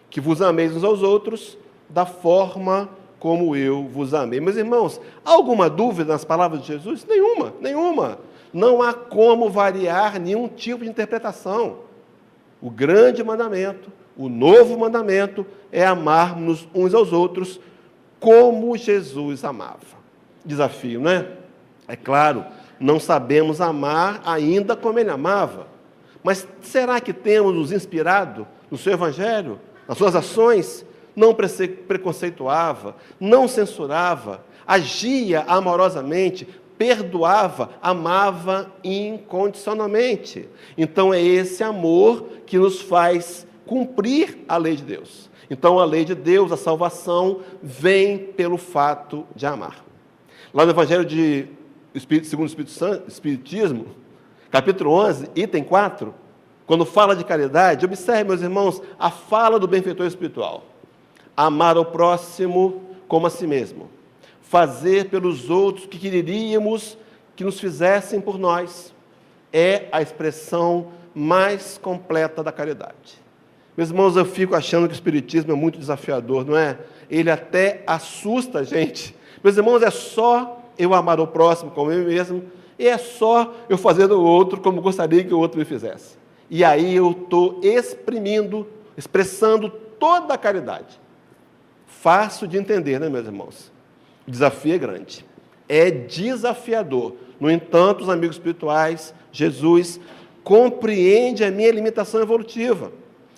que vos ameis uns aos outros da forma como eu vos amei. Meus irmãos, há alguma dúvida nas palavras de Jesus? Nenhuma, nenhuma. Não há como variar nenhum tipo de interpretação. O grande mandamento, o novo mandamento, é amarmos uns aos outros como Jesus amava. Desafio, não é? É claro, não sabemos amar ainda como ele amava. Mas será que temos nos inspirado no seu Evangelho, nas suas ações? Não preconceituava, não censurava, agia amorosamente, perdoava, amava incondicionalmente. Então é esse amor que nos faz cumprir a lei de Deus. Então a lei de Deus, a salvação, vem pelo fato de amar. Lá no Evangelho segundo o Espiritismo, capítulo 11, item 4, quando fala de caridade, observe, meus irmãos, a fala do benfeitor espiritual: amar ao próximo como a si mesmo, fazer pelos outros o que quereríamos que nos fizessem por nós, é a expressão mais completa da caridade. Meus irmãos, eu fico achando que o Espiritismo é muito desafiador, não é? Ele até assusta a gente. Meus irmãos, é só eu amar o próximo como eu mesmo, e é só eu fazer do outro como gostaria que o outro me fizesse. E aí eu estou expressando toda a caridade. Fácil de entender, né, meus irmãos? O desafio é grande. É desafiador. No entanto, os amigos espirituais, Jesus, compreende a minha limitação evolutiva.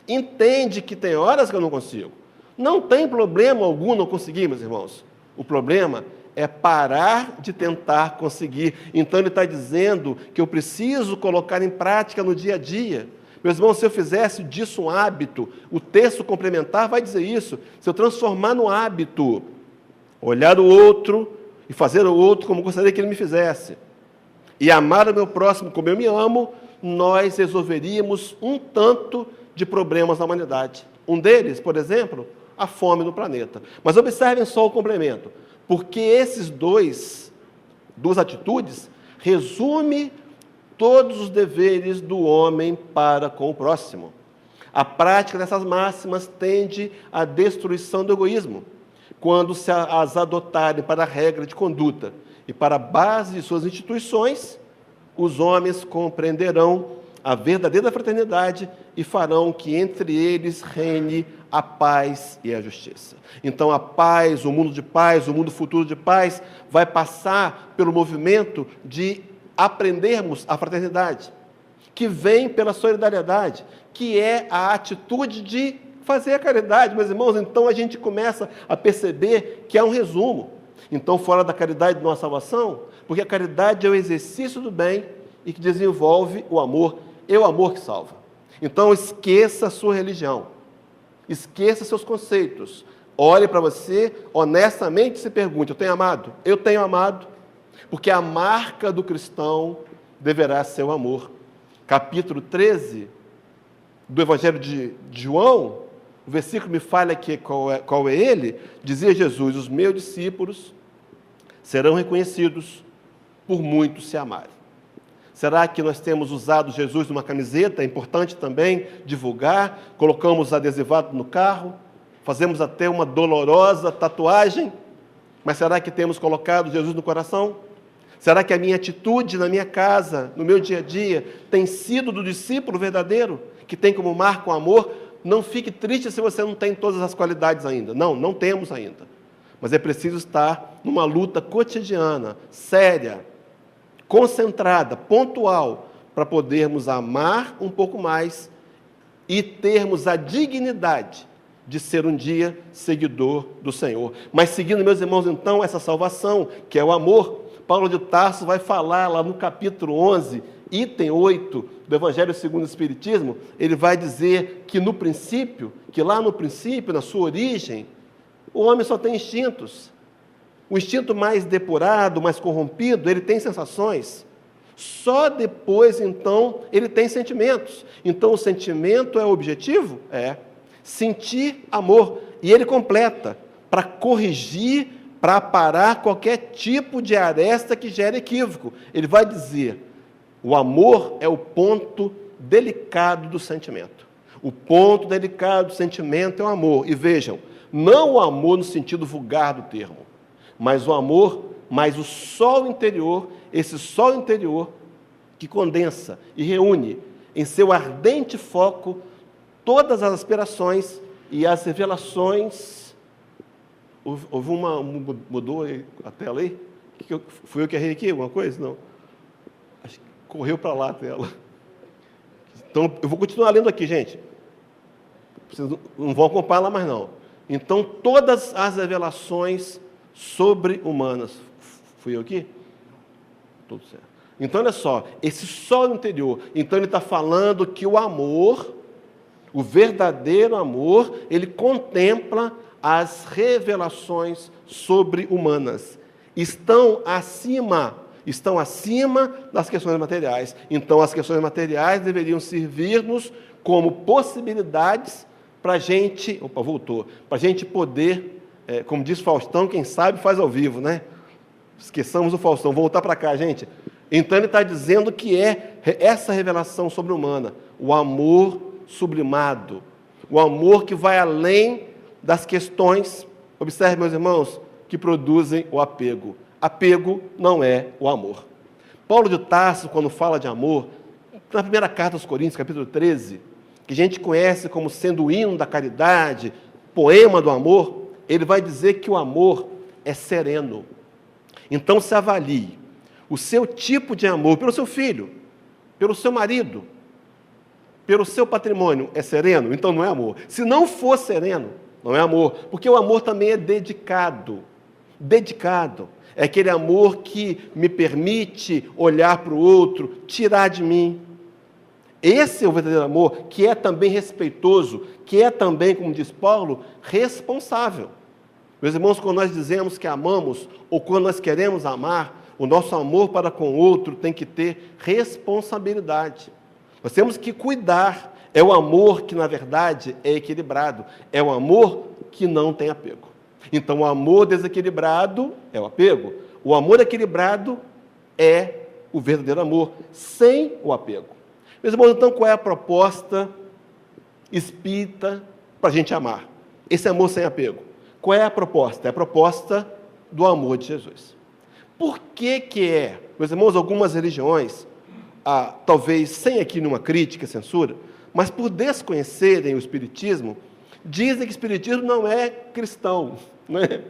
Entende que tem horas que eu não consigo. Não tem problema algum não conseguir, meus irmãos. O problema é parar de tentar conseguir. Então, ele está dizendo que eu preciso colocar em prática no dia a dia. Meus irmãos, se eu fizesse disso um hábito, o texto complementar vai dizer isso: se eu transformar no hábito olhar o outro e fazer o outro como gostaria que ele me fizesse, e amar o meu próximo como eu me amo, nós resolveríamos um tanto de problemas na humanidade. Um deles, por exemplo, a fome no planeta. Mas observem só o complemento, porque esses duas atitudes resume todos os deveres do homem para com o próximo. A prática dessas máximas tende à destruição do egoísmo, quando se as adotarem para a regra de conduta e para a base de suas instituições, os homens compreenderão a verdadeira fraternidade e farão que entre eles reine a paz e a justiça. Então, a paz, o mundo futuro de paz, vai passar pelo movimento de aprendermos a fraternidade, que vem pela solidariedade, que é a atitude de fazer a caridade, meus irmãos. Então, a gente começa a perceber que há um resumo. Então, fora da caridade de nossa salvação, porque a caridade é o exercício do bem e que desenvolve o amor. É o amor que salva. Então, esqueça a sua religião. Esqueça seus conceitos. Olhe para você, honestamente se pergunte: eu tenho amado? Eu tenho amado. Porque a marca do cristão deverá ser o amor. Capítulo 13 do Evangelho de João, o versículo me fala aqui qual é ele, dizia Jesus: os meus discípulos serão reconhecidos por muitos se amarem. Será que nós temos usado Jesus numa camiseta? É importante também divulgar, colocamos adesivado no carro, fazemos até uma dolorosa tatuagem, mas será que temos colocado Jesus no coração? Será que a minha atitude na minha casa, no meu dia a dia, tem sido do discípulo verdadeiro, que tem como marca o amor? Não fique triste se você não tem todas as qualidades ainda. Não temos ainda. Mas é preciso estar numa luta cotidiana, séria, concentrada, pontual, para podermos amar um pouco mais e termos a dignidade de ser um dia seguidor do Senhor. Mas seguindo, meus irmãos, então, essa salvação, que é o amor, Paulo de Tarso vai falar lá no capítulo 11, item 8 do Evangelho segundo o Espiritismo, ele vai dizer que no princípio, na sua origem, o homem só tem instintos. O instinto mais depurado, mais corrompido, ele tem sensações. Só depois, então, ele tem sentimentos. Então, o sentimento é o objetivo? É. Sentir amor. E ele completa, para corrigir, para parar qualquer tipo de aresta que gere equívoco. Ele vai dizer: o amor é o ponto delicado do sentimento. O ponto delicado do sentimento é o amor. E vejam, não o amor no sentido vulgar do termo, mas o amor, mas o sol interior, esse sol interior que condensa e reúne em seu ardente foco todas as aspirações e as revelações. Houve mudou a tela aí? Fui eu que errei aqui, alguma coisa? Não. Acho que correu para lá a tela. Então, eu vou continuar lendo aqui, gente. Vocês não vão acompanhar lá mais, não. Então, todas as revelações sobre-humanas. Fui eu aqui? Tudo certo. Então, olha só, esse sol interior. Então, ele está falando que o amor, o verdadeiro amor, ele contempla as revelações sobre-humanas. Estão acima das questões materiais. Então, as questões materiais deveriam servir-nos como possibilidades para a gente... para a gente poder, como diz Faustão, quem sabe faz ao vivo, né? Esqueçamos o Faustão, voltar para cá, gente. Então, ele está dizendo que é essa revelação sobre-humana, o amor sublimado, o amor que vai além das questões, observe, meus irmãos, que produzem o apego. Apego não é o amor. Paulo de Tarso, quando fala de amor, na primeira carta aos Coríntios, capítulo 13, que a gente conhece como sendo o hino da caridade, poema do amor, ele vai dizer que o amor é sereno. Então, se avalie o seu tipo de amor pelo seu filho, pelo seu marido, pelo seu patrimônio, é sereno? Então não é amor. Se não for sereno, não é amor, porque o amor também é dedicado. Dedicado. É aquele amor que me permite olhar para o outro, tirar de mim. Esse é o verdadeiro amor, que é também respeitoso, que é também, como diz Paulo, responsável. Meus irmãos, quando nós dizemos que amamos, ou quando nós queremos amar, o nosso amor para com o outro tem que ter responsabilidade. Nós temos que cuidar. É o amor que, na verdade, é equilibrado. É o amor que não tem apego. Então, o amor desequilibrado é o apego. O amor equilibrado é o verdadeiro amor, sem o apego. Meus irmãos, então, qual é a proposta espírita para a gente amar? Esse amor sem apego. Qual é a proposta? É a proposta do amor de Jesus. Por que meus irmãos, algumas religiões, talvez sem aqui nenhuma crítica, censura, mas por desconhecerem o Espiritismo, dizem que o Espiritismo não é cristão. Né?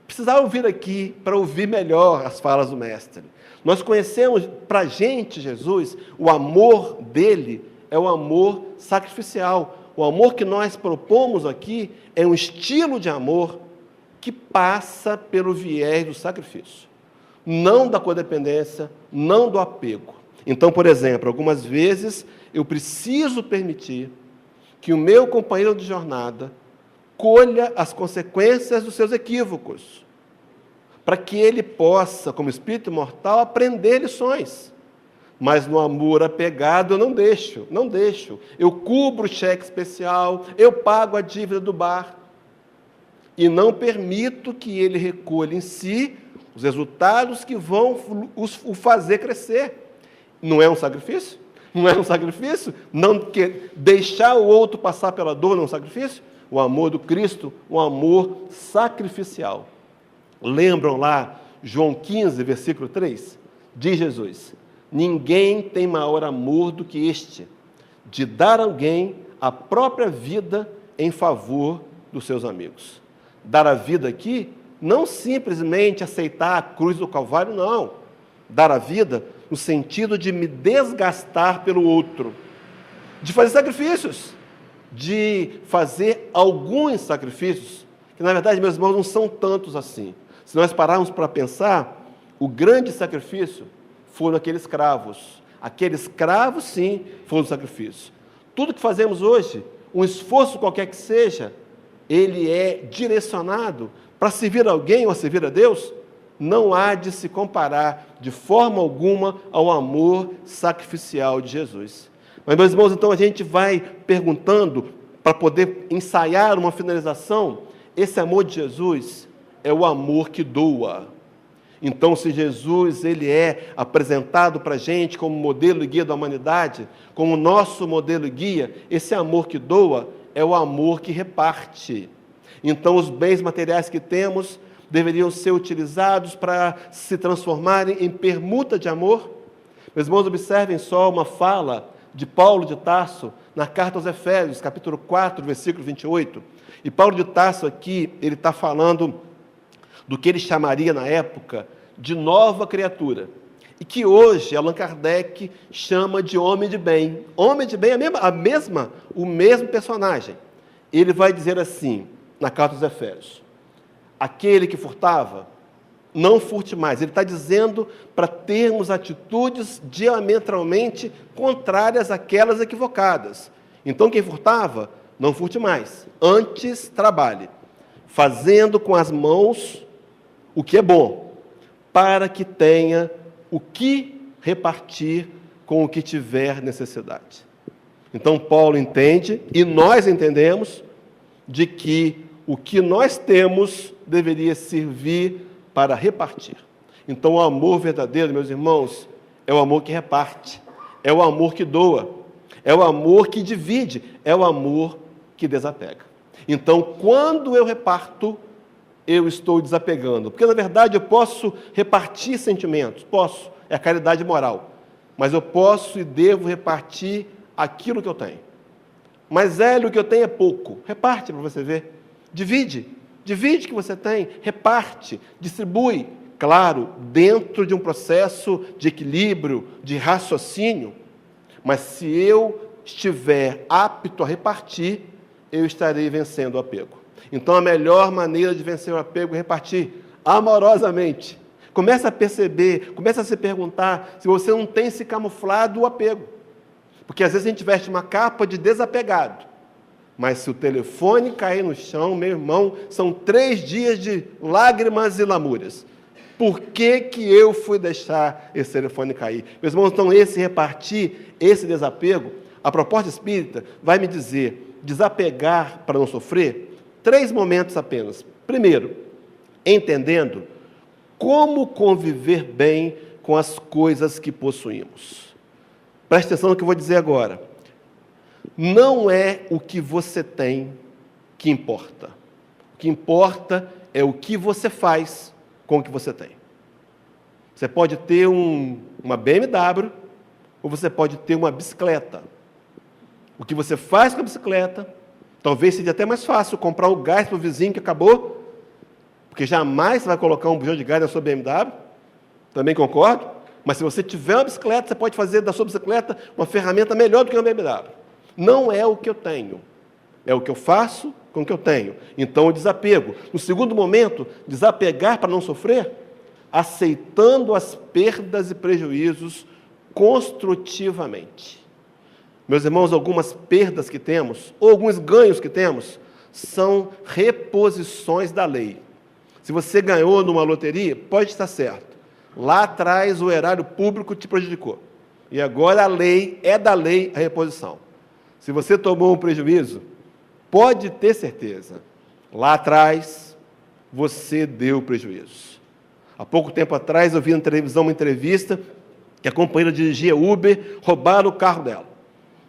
Precisava vir aqui para ouvir melhor as falas do Mestre. Nós conhecemos, para a gente, Jesus, o amor dele é o amor sacrificial. O amor que nós propomos aqui é um estilo de amor que passa pelo viés do sacrifício. Não da codependência, não do apego. Então, por exemplo, algumas vezes eu preciso permitir que o meu companheiro de jornada colha as consequências dos seus equívocos, para que ele possa, como espírito imortal, aprender lições. Mas no amor apegado eu não deixo. Eu cubro o cheque especial, eu pago a dívida do bar, e não permito que ele recolha em si os resultados que vão o fazer crescer. Não é um sacrifício? Não é um sacrifício? Não deixar o outro passar pela dor não é um sacrifício? O amor do Cristo, um amor sacrificial. Lembram lá, João 15, versículo 3? Diz Jesus: ninguém tem maior amor do que este, de dar a alguém a própria vida em favor dos seus amigos. Dar a vida aqui, não simplesmente aceitar a cruz do Calvário, não. Dar a vida no sentido de me desgastar pelo outro, de fazer sacrifícios, de fazer alguns sacrifícios, que na verdade, meus irmãos, não são tantos assim. Se nós pararmos para pensar, o grande sacrifício foram aqueles cravos. Aqueles cravos, sim, foram o sacrifício. Tudo que fazemos hoje, um esforço qualquer que seja, ele é direcionado para servir a alguém ou a servir a Deus, não há de se comparar de forma alguma ao amor sacrificial de Jesus. Mas, meus irmãos, então a gente vai perguntando, para poder ensaiar uma finalização, esse amor de Jesus é o amor que doa. Então, se Jesus ele é apresentado para a gente como modelo e guia da humanidade, como nosso modelo e guia, esse amor que doa é o amor que reparte. Então, os bens materiais que temos deveriam ser utilizados para se transformarem em permuta de amor. Meus irmãos, observem só uma fala de Paulo de Tarso na carta aos Efésios, capítulo 4, versículo 28. E Paulo de Tarso aqui, ele está falando do que ele chamaria na época de nova criatura, e que hoje Allan Kardec chama de homem de bem. Homem de bem é o mesmo personagem. Ele vai dizer assim, na carta aos Efésios: aquele que furtava, não furte mais. Ele está dizendo para termos atitudes diametralmente contrárias àquelas equivocadas. Então, quem furtava, não furte mais. Antes, trabalhe, fazendo com as mãos o que é bom, para que tenha o que repartir com o que tiver necessidade. Então, Paulo entende, e nós entendemos, de que o que nós temos deveria servir para repartir. Então, o amor verdadeiro, meus irmãos, é o amor que reparte, é o amor que doa, é o amor que divide, é o amor que desapega. Então, quando eu reparto, eu estou desapegando. Porque, na verdade, eu posso repartir sentimentos, posso, é a caridade moral, mas eu posso e devo repartir aquilo que eu tenho. Mas, Hélio, o que eu tenho é pouco. Reparte para você ver. Divide o que você tem, reparte, distribui, claro, dentro de um processo de equilíbrio, de raciocínio, mas se eu estiver apto a repartir, eu estarei vencendo o apego. Então, a melhor maneira de vencer o apego é repartir amorosamente. Começa a perceber, começa a se perguntar se você não tem se camuflado o apego. Porque às vezes a gente veste uma capa de desapegado, Mas se o telefone cair no chão, meu irmão, são 3 dias de lágrimas e lamúrias. Por que que eu fui deixar esse telefone cair? Meus irmãos, então repartir esse desapego, a proposta espírita vai me dizer, desapegar para não sofrer, 3 momentos apenas. Primeiro, entendendo como conviver bem com as coisas que possuímos. Preste atenção no que eu vou dizer agora. Não é o que você tem que importa. O que importa é o que você faz com o que você tem. Você pode ter uma BMW ou você pode ter uma bicicleta. O que você faz com a bicicleta, talvez seja até mais fácil comprar o gás para o vizinho que acabou, porque jamais você vai colocar um bujão de gás na sua BMW, também concordo, mas se você tiver uma bicicleta, você pode fazer da sua bicicleta uma ferramenta melhor do que uma BMW. Não é o que eu tenho, é o que eu faço com o que eu tenho. Então, o desapego. No segundo momento, desapegar para não sofrer, aceitando as perdas e prejuízos construtivamente. Meus irmãos, algumas perdas que temos, ou alguns ganhos que temos, são reposições da lei. Se você ganhou numa loteria, pode estar certo. Lá atrás o erário público te prejudicou. E agora a lei, é da lei a reposição. Se você tomou um prejuízo, pode ter certeza, lá atrás você deu prejuízo. Há pouco tempo atrás eu vi na televisão uma entrevista que a companheira dirigia Uber, roubaram o carro dela.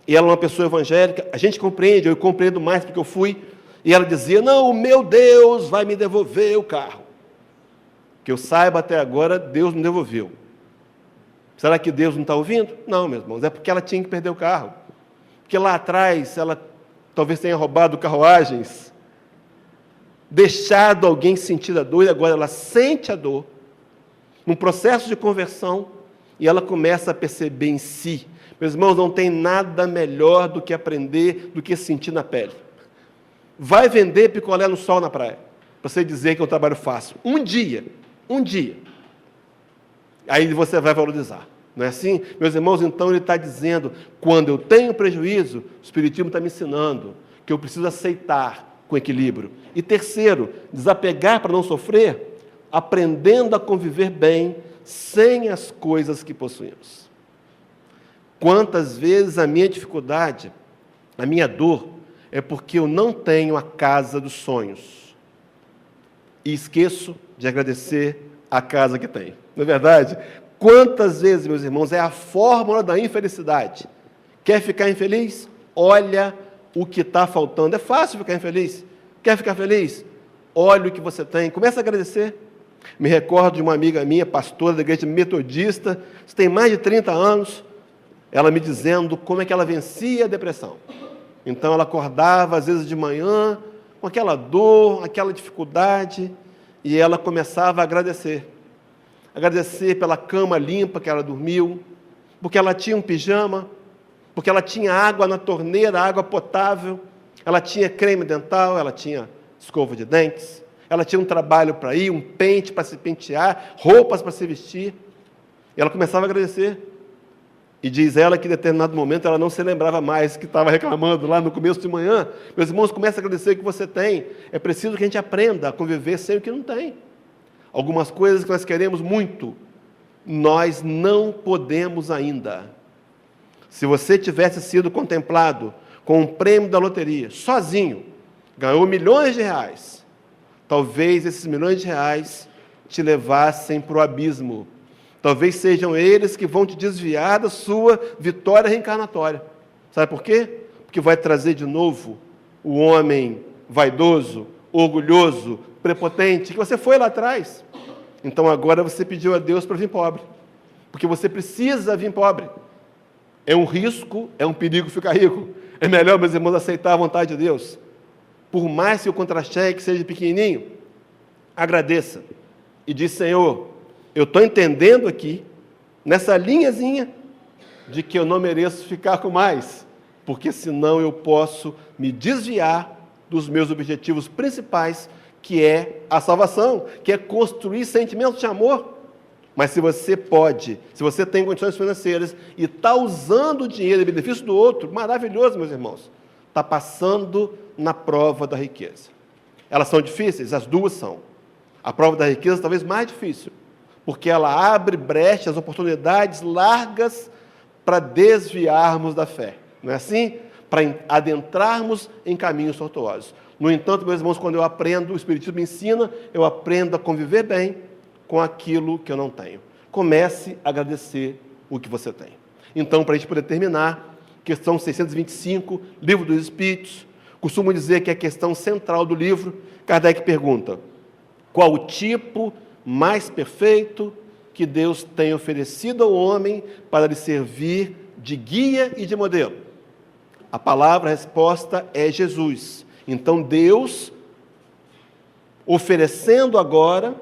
E ela é uma pessoa evangélica, a gente compreende, eu compreendo mais porque eu fui, e ela dizia, não, meu Deus vai me devolver o carro. Que eu saiba até agora, Deus não devolveu. Será que Deus não está ouvindo? Não, meus irmãos, é porque ela tinha que perder o carro. Porque lá atrás ela talvez tenha roubado carruagens, deixado alguém sentir a dor, e agora ela sente a dor, num processo de conversão, e ela começa a perceber em si. Meus irmãos, não tem nada melhor do que aprender, do que sentir na pele. Vai vender picolé no sol na praia, para você dizer que é um trabalho fácil. Um dia, aí você vai valorizar. Não é assim? Meus irmãos, então ele está dizendo, quando eu tenho prejuízo, o Espiritismo está me ensinando que eu preciso aceitar com equilíbrio. E terceiro, desapegar para não sofrer, aprendendo a conviver bem sem as coisas que possuímos. Quantas vezes a minha dificuldade, a minha dor, é porque eu não tenho a casa dos sonhos. E esqueço de agradecer a casa que tenho. Não é verdade? Quantas vezes, meus irmãos, é a fórmula da infelicidade. Quer ficar infeliz? Olha o que está faltando. É fácil ficar infeliz. Quer ficar feliz? Olha o que você tem. Começa a agradecer. Me recordo de uma amiga minha, pastora da igreja metodista, que tem mais de 30 anos, ela me dizendo como é que ela vencia a depressão. Então, ela acordava, às vezes de manhã, com aquela dor, aquela dificuldade, e ela começava a agradecer. Agradecer pela cama limpa que ela dormiu, porque ela tinha um pijama, porque ela tinha água na torneira, água potável, ela tinha creme dental, ela tinha escova de dentes, ela tinha um trabalho para ir, um pente para se pentear, roupas para se vestir. E ela começava a agradecer. E diz ela que em determinado momento ela não se lembrava mais que estava reclamando lá no começo de manhã. Meus irmãos, comece a agradecer o que você tem. É preciso que a gente aprenda a conviver sem o que não tem. Algumas coisas que nós queremos muito, nós não podemos ainda. Se você tivesse sido contemplado com um prêmio da loteria, sozinho, ganhou milhões de reais, talvez esses milhões de reais te levassem para o abismo. Talvez sejam eles que vão te desviar da sua vitória reencarnatória. Sabe por quê? Porque vai trazer de novo o homem vaidoso, orgulhoso, prepotente, que você foi lá atrás. Então agora você pediu a Deus para vir pobre. Porque você precisa vir pobre. É um risco, é um perigo ficar rico. É melhor, meus irmãos, aceitar a vontade de Deus. Por mais que o contra-cheque seja pequenininho, agradeça. E diz, Senhor, eu estou entendendo aqui, nessa linhazinha, de que eu não mereço ficar com mais, porque senão eu posso me desviar dos meus objetivos principais, que é a salvação, que é construir sentimentos de amor. Mas se você pode, se você tem condições financeiras e está usando o dinheiro em benefício do outro, maravilhoso, meus irmãos. está passando na prova da riqueza. Elas são difíceis? As duas são. A prova da riqueza talvez mais difícil, porque ela abre brechas, oportunidades largas para desviarmos da fé. Não é assim? Para adentrarmos em caminhos tortuosos. No entanto, meus irmãos, quando eu aprendo, o Espiritismo me ensina, eu aprendo a conviver bem com aquilo que eu não tenho. Comece a agradecer o que você tem. Então, para a gente poder terminar, questão 625, Livro dos Espíritos, costumo dizer que é a questão central do livro. Kardec pergunta: qual o tipo mais perfeito que Deus tem oferecido ao homem para lhe servir de guia e de modelo? A palavra, a resposta é Jesus. Então, Deus oferecendo agora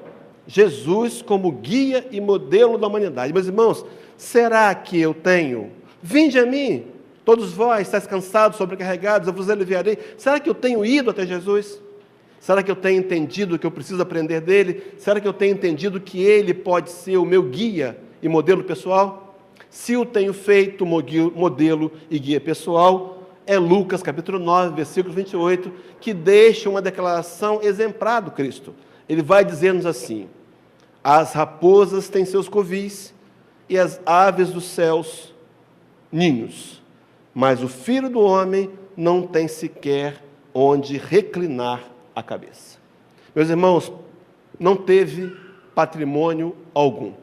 Jesus como guia e modelo da humanidade. Meus irmãos, será que eu tenho? Vinde a mim, todos vós estáis cansados, sobrecarregados, eu vos aliviarei. Será que eu tenho ido até Jesus? Será que eu tenho entendido o que eu preciso aprender dele? Será que eu tenho entendido que ele pode ser o meu guia e modelo pessoal? Se o tenho feito modelo e guia pessoal, é Lucas capítulo 9, versículo 28, que deixa uma declaração exemplar do Cristo. Ele vai dizer-nos assim: as raposas têm seus covis e as aves dos céus ninhos, mas o Filho do Homem não tem sequer onde reclinar a cabeça. Meus irmãos, não teve patrimônio algum,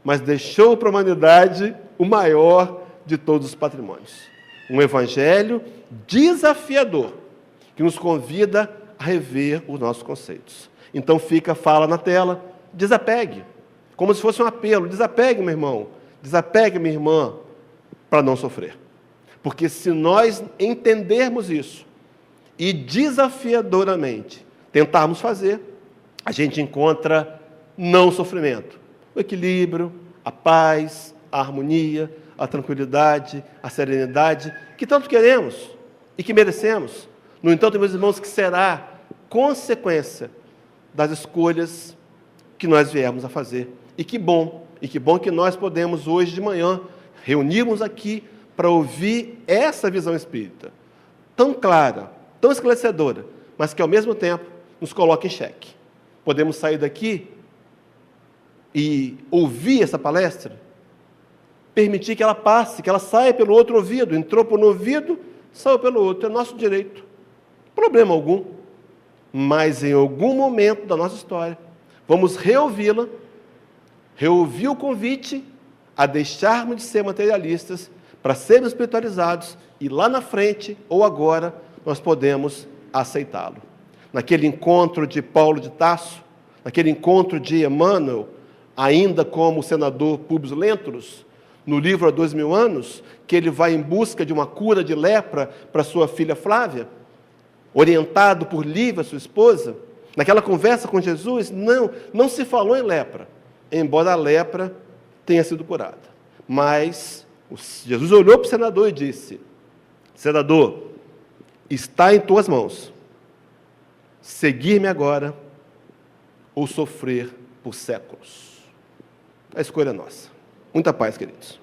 mas deixou para a humanidade o maior de todos os patrimônios. Um evangelho desafiador, que nos convida a rever os nossos conceitos. Então fala na tela, desapegue, como se fosse um apelo: desapegue, meu irmão, desapegue, minha irmã, para não sofrer. Porque se nós entendermos isso e desafiadoramente tentarmos fazer, a gente encontra não sofrimento, o equilíbrio, a paz, a harmonia, a tranquilidade, a serenidade, que tanto queremos e que merecemos. No entanto, meus irmãos, que será consequência das escolhas que nós viemos a fazer. E que bom que nós podemos hoje de manhã reunirmos aqui para ouvir essa visão espírita, tão clara, tão esclarecedora, mas que ao mesmo tempo nos coloca em xeque. Podemos sair daqui e ouvir essa palestra, permitir que ela passe, que ela saia pelo outro ouvido, entrou por um ouvido, saiu pelo outro, é nosso direito, problema algum. Mas em algum momento da nossa história, vamos reouvi-la, reouvir o convite a deixarmos de ser materialistas para sermos espiritualizados, e lá na frente, ou agora, nós podemos aceitá-lo. Naquele encontro de Paulo de Tarso, naquele encontro de Emmanuel, ainda como senador Públio Lentulus, no livro Há 2000 anos, que ele vai em busca de uma cura de lepra para sua filha Flávia, orientado por Lívia, sua esposa. Naquela conversa com Jesus, não se falou em lepra, embora a lepra tenha sido curada. Mas Jesus olhou para o senador e disse: senador, está em tuas mãos seguir-me agora ou sofrer por séculos. A escolha é nossa. Muita paz, queridos.